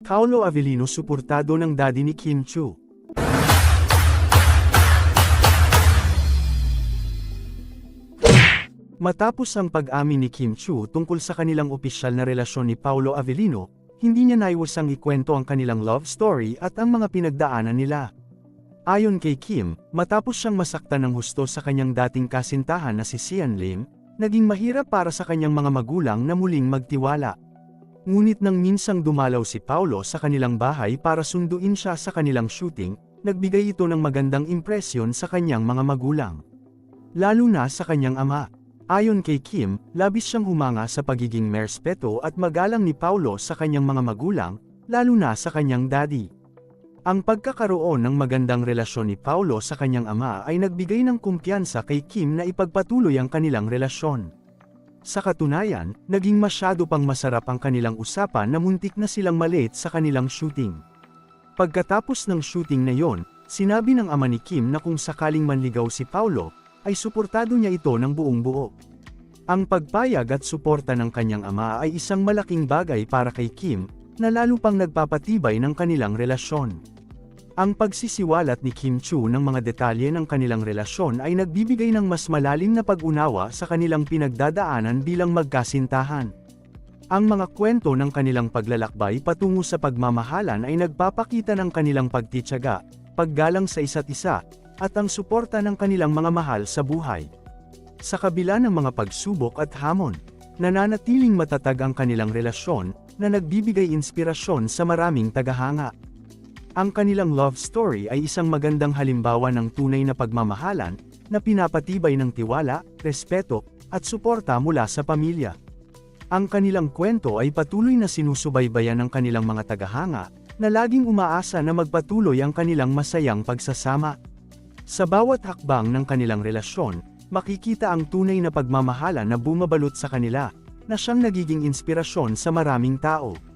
Paolo Avellino suportado ng daddy ni Kim Chiu. Matapos ang pag-amin ni Kim Chiu tungkol sa kanilang opisyal na relasyon ni Paolo Avellino, hindi niya naiwasang ikwento ang kanilang love story at ang mga pinagdaanan nila. Ayon kay Kim, matapos siyang masaktan ng husto sa kanyang dating kasintahan na si Sian Lim, naging mahirap para sa kanyang mga magulang na muling magtiwala. Ngunit nang minsang dumalaw si Paolo sa kanilang bahay para sunduin siya sa kanilang shooting, nagbigay ito ng magandang impresyon sa kanyang mga magulang. Lalo na sa kanyang ama. Ayon kay Kim, labis siyang humanga sa pagiging merespeto at magalang ni Paolo sa kanyang mga magulang, lalo na sa kanyang daddy. Ang pagkakaroon ng magandang relasyon ni Paolo sa kanyang ama ay nagbigay ng kumpiyansa kay Kim na ipagpatuloy ang kanilang relasyon. Sa katunayan, naging masyado pang masarap ang kanilang usapan na muntik na silang malate sa kanilang shooting. Pagkatapos ng shooting na yon, sinabi ng ama ni Kim na kung sakaling manligaw si Paolo, ay suportado niya ito ng buong buo. Ang pagpayag at suporta ng kanyang ama ay isang malaking bagay para kay Kim, na lalo pang nagpapatibay ng kanilang relasyon. Ang pagsisiwalat ni Kim Chiu ng mga detalye ng kanilang relasyon ay nagbibigay ng mas malalim na pag-unawa sa kanilang pinagdadaanan bilang magkasintahan. Ang mga kwento ng kanilang paglalakbay patungo sa pagmamahalan ay nagpapakita ng kanilang pagtitiyaga, paggalang sa isa't isa, at ang suporta ng kanilang mga mahal sa buhay. Sa kabila ng mga pagsubok at hamon, nananatiling matatag ang kanilang relasyon, na nagbibigay inspirasyon sa maraming tagahanga. Ang kanilang love story ay isang magandang halimbawa ng tunay na pagmamahalan, na pinapatibay ng tiwala, respeto, at suporta mula sa pamilya. Ang kanilang kwento ay patuloy na sinusubaybayan ng kanilang mga tagahanga, na laging umaasa na magpatuloy ang kanilang masayang pagsasama. Sa bawat hakbang ng kanilang relasyon, makikita ang tunay na pagmamahala na bumabalot sa kanila, na siyang nagiging inspirasyon sa maraming tao.